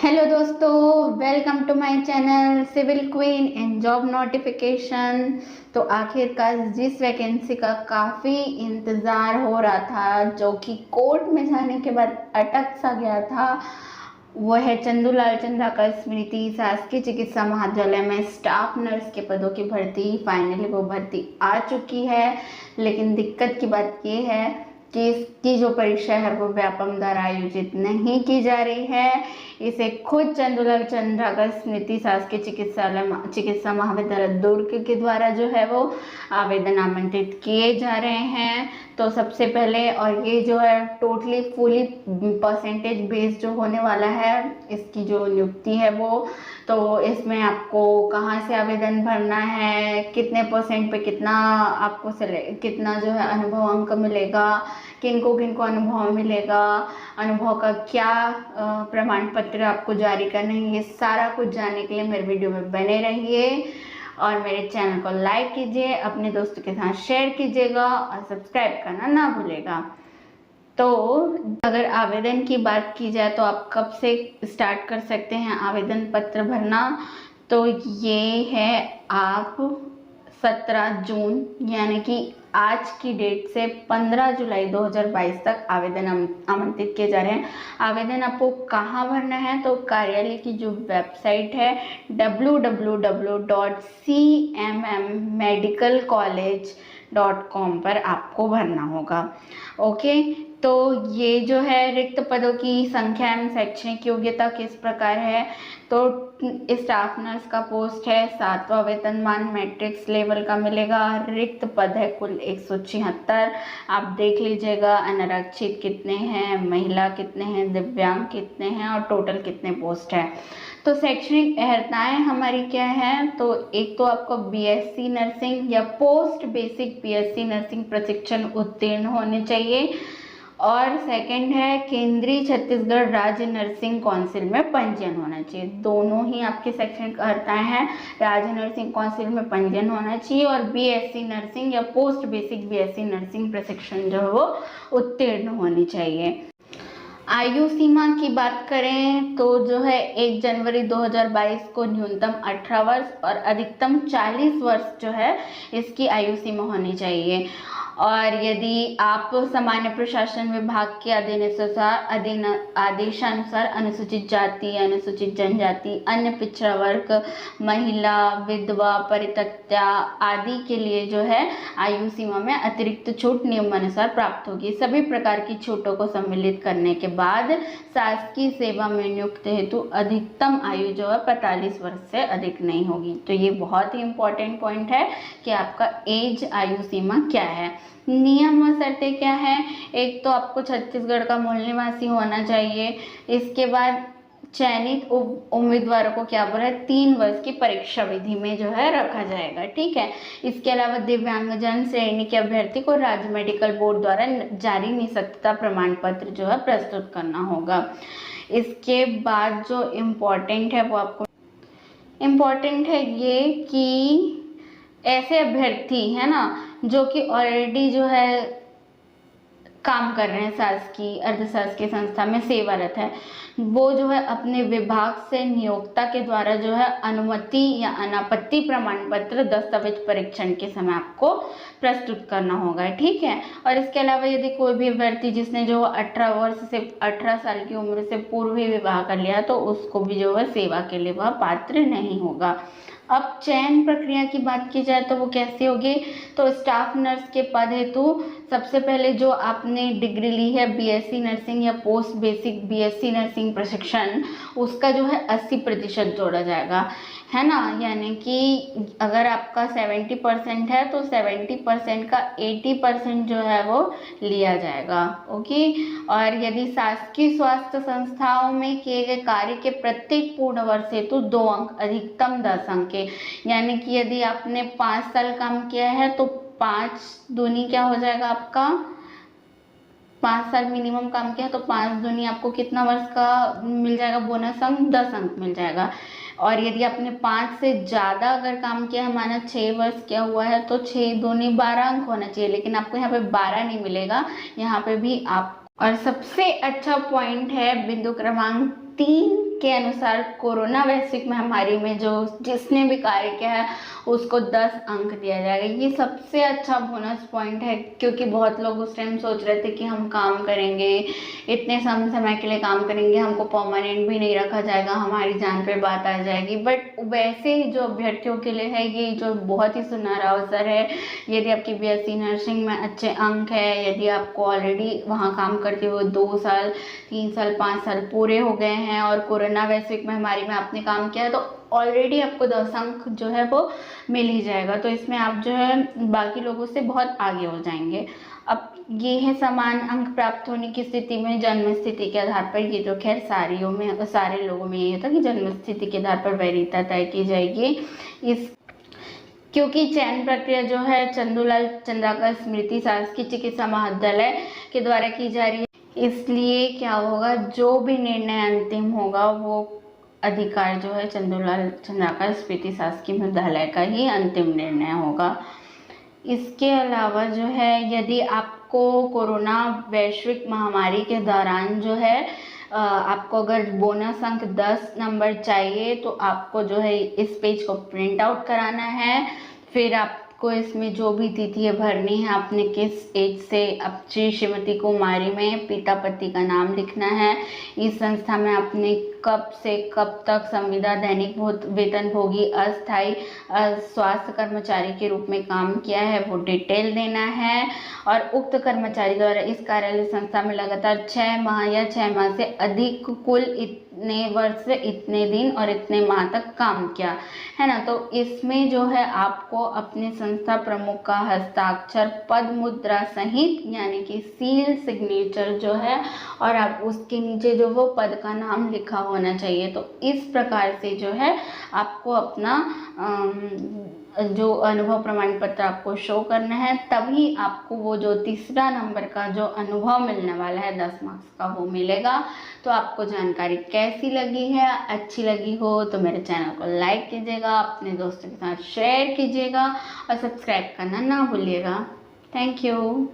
Hello दोस्तों, welcome to my channel civil queen and job notification. तो आखिरकार जिस वैकेंसी का काफ़ी इंतज़ार हो रहा था, जो कि कोर्ट में जाने के बाद अटक सा गया था, वो है चंदूलाल चंद्राकर स्मृति शासकीय चिकित्सा महाविद्यालय में स्टाफ नर्स के पदों की भर्ती। फाइनली वो भर्ती आ चुकी है, लेकिन दिक्कत की बात ये है कि इसकी जो परीक्षा है वो व्यापम द्वारा आयोजित नहीं की जा रही है। इसे खुद चंदूलाल चंद्राकर स्मृति शासकीय चिकित्सा महाविद्यालय दुर्ग के द्वारा जो है वो आवेदन आमंत्रित किए जा रहे हैं। तो सबसे पहले, और ये जो है टोटली फुली परसेंटेज बेस्ड जो होने वाला है, इसकी जो नियुक्ति है वो, तो इसमें आपको कहाँ से आवेदन भरना है, कितने परसेंट पे कितना आपको कितना जो है अनुभव अंक मिलेगा, किनको किनको अनुभव मिलेगा, अनुभव का क्या प्रमाण पत्र आपको जारी करना है, ये सारा कुछ जानने के लिए मेरे वीडियो में बने रहिए और मेरे चैनल को लाइक कीजिए, अपने दोस्तों के साथ शेयर कीजिएगा और सब्सक्राइब करना ना भूलेगा। तो अगर आवेदन की बात की जाए तो आप कब से स्टार्ट कर सकते हैं आवेदन पत्र भरना, तो ये है आप 17 जून यानी कि आज की डेट से 15 जुलाई 2022 तक आवेदन आमंत्रित किए जा रहे हैं। आवेदन आपको कहाँ भरना है, तो कार्यालय की जो वेबसाइट है www.cmmedicalcollege.com पर आपको भरना होगा। ओके, तो ये जो है रिक्त पदों की संख्या एवं शैक्षणिक योग्यता किस प्रकार है, तो स्टाफ नर्स का पोस्ट है, 7वां वेतनमान मैट्रिक्स लेवल का मिलेगा। रिक्त पद है कुल 176, आप देख लीजिएगा। अनारक्षित कितने हैं, महिला कितने हैं, दिव्यांग कितने हैं और टोटल कितने पोस्ट है। तो शैक्षणिक अर्हताएं हमारी क्या है, तो एक तो आपको बीएससी नर्सिंग या पोस्ट बेसिक बीएससी नर्सिंग प्रशिक्षण उत्तीर्ण होने चाहिए, और सेकंड है केंद्रीय छत्तीसगढ़ राज्य नर्सिंग काउंसिल में पंजीयन होना चाहिए। दोनों ही आपके शैक्षणिक अर्हताएं हैं, राज्य नर्सिंग काउंसिल में पंजीयन होना चाहिए और बीएससी नर्सिंग या पोस्ट बेसिक बीएससी नर्सिंग प्रशिक्षण जो है वो उत्तीर्ण होनी चाहिए। आयु सीमा की बात करें तो जो है 1 जनवरी 2022 को न्यूनतम 18 वर्ष और अधिकतम 40 वर्ष जो है इसकी आयु सीमा होनी चाहिए। और यदि आप सामान्य प्रशासन विभाग के आदेशानुसार अनुसूचित जाति, अनुसूचित जनजाति, अन्य पिछड़ा वर्ग, महिला, विधवा, परित्यक्ता आदि के लिए जो है आयु सीमा में अतिरिक्त छूट नियमानुसार प्राप्त होगी। सभी प्रकार की छूटों को सम्मिलित करने के बाद शासकीय सेवा में नियुक्त हेतु अधिकतम आयु जो है 45 वर्ष से अधिक नहीं होगी। तो ये बहुत ही इम्पोर्टेंट पॉइंट है कि आपका एज आयु सीमा क्या है। नियम और शर्तें क्या है, एक तो आपको छत्तीसगढ़ का मूल निवासी होना चाहिए। इसके बाद चयनित उम्मीदवारों को क्या बोला है, 3 वर्ष की परीक्षा विधि में जो है रखा जाएगा। ठीक है, इसके अलावा दिव्यांगजन श्रेणी के अभ्यर्थी को राज्य मेडिकल बोर्ड द्वारा जारी निःशक्तता प्रमाण पत्र जो है प्रस्तुत करना होगा। इसके बाद जो इम्पोर्टेंट है वो आपको इम्पोर्टेंट है ये कि ऐसे अभ्यर्थी है ना जो कि ऑलरेडी जो है काम कर रहे हैं शासकीय अर्धशासकीय संस्था में सेवारत है, वो जो है अपने विभाग से नियोक्ता के द्वारा जो है अनुमति या अनापत्ति प्रमाण पत्र दस्तावेज परीक्षण के समय आपको प्रस्तुत करना होगा। ठीक है, और इसके अलावा यदि कोई भी अभ्यर्थी जिसने जो 18 साल की उम्र से पूर्व ही विवाह कर लिया तो उसको भी जो है सेवा के लिए वह पात्र नहीं होगा। अब चयन प्रक्रिया की बात की जाए तो वो कैसी होगी, तो स्टाफ नर्स के पद हेतु सबसे पहले जो आपने डिग्री ली है बीएससी नर्सिंग या पोस्ट बेसिक बीएससी नर्सिंग प्रशिक्षण, उसका जो है 80% जोड़ा जाएगा, है ना। यानी कि अगर आपका 70% है तो 70% का 80% जो है वो लिया जाएगा। ओके, और यदि शासकीय स्वास्थ्य संस्थाओं में किए गए कार्य के प्रत्येक पूर्ण वर्ष हेतु 2 अंक अधिकतम 10 अंक के, यानी कि यदि आपने 5 साल काम किया है तो 5 दूनी क्या हो जाएगा आपका, 5 साल मिनिमम काम किया तो 5 दूनी आपको कितना वर्ष का मिल जाएगा बोनस अंक, 10 अंक मिल जाएगा। और यदि आपने 5 से ज़्यादा अगर काम किया है, माना 6 वर्ष किया हुआ है, तो 6 दूनी 12 अंक होना चाहिए, लेकिन आपको यहाँ पे 12 नहीं मिलेगा, यहाँ पे भी आप। और सबसे अच्छा पॉइंट है बिंदु क्रमांक 3 के अनुसार कोरोना वैश्विक महामारी में जो जिसने भी कार्य किया है उसको 10 अंक दिया जाएगा। ये सबसे अच्छा बोनस पॉइंट है, क्योंकि बहुत लोग उस टाइम सोच रहे थे कि हम काम करेंगे, इतने समय के लिए काम करेंगे, हमको परमानेंट भी नहीं रखा जाएगा, हमारी जान पे बात आ जाएगी। बट वैसे ही जो अभ्यर्थियों के लिए है ये जो बहुत ही सुनहरा अवसर है। यदि आपकी बीएससी नर्सिंग में अच्छे अंक है, यदि आपको ऑलरेडी वहाँ काम करते हुए 2 साल 3 साल 5 साल पूरे हो गए हैं और कोरोना वैश्विक महामारी में आपने काम किया है, तो ऑलरेडी आपको 10 अंक जो है वो मिल ही जाएगा। तो इसमें आप जो है बाकी लोगों से बहुत आगे हो जाएंगे। अब ये है समान अंक प्राप्त होने की स्थिति में जन्म स्थिति के आधार पर। ये तो खैर सारे लोगों में ये होता है कि जन्म स्थिति के आधार पर वरीयता तय की जाएगी। इस क्योंकि चयन प्रक्रिया जो है चंदूलाल चंद्राकर स्मृति शासकीय चिकित्सा महाविद्यालय के द्वारा की जा रही है, इसलिए क्या होगा, जो भी निर्णय अंतिम होगा वो अधिकार जो है चंदूलाल चंद्राकर स्मृति शासकीय महाविद्यालय का ही अंतिम निर्णय होगा। इसके अलावा जो है यदि आपको कोरोना वैश्विक महामारी के दौरान जो है आपको अगर बोनस अंक 10 नंबर चाहिए तो आपको जो है इस पेज को प्रिंट आउट कराना है। फिर आपको इसमें जो भी तिथि भरनी है, आपने किस एज से अब श्रीमती कुमारी में पिता पति का नाम लिखना है, इस संस्था में आपने कब से कब तक संविदा दैनिक वेतनभोगी अस्थायी स्वास्थ्य कर्मचारी के रूप में काम किया है वो डिटेल देना है। और उक्त कर्मचारी द्वारा इस कार्यालय संस्था में लगातार 6 माह या 6 माह से अधिक कुल इतने वर्ष से इतने दिन और इतने माह तक काम किया है ना। तो इसमें जो है आपको अपने संस्था प्रमुख का हस्ताक्षर पद मुद्रा सहित यानी कि सील सिग्नेचर जो है और आप उसके नीचे जो वो पद का नाम लिखा होना चाहिए। तो इस प्रकार से जो है आपको अपना जो अनुभव प्रमाण पत्र आपको शो करना है, तभी आपको वो जो तीसरा नंबर का जो अनुभव मिलने वाला है 10 मार्क्स का वो मिलेगा। तो आपको जानकारी कैसी लगी है, अच्छी लगी हो तो मेरे चैनल को लाइक कीजिएगा, अपने दोस्तों के साथ शेयर कीजिएगा और सब्सक्राइब करना ना भूलिएगा। Thank you.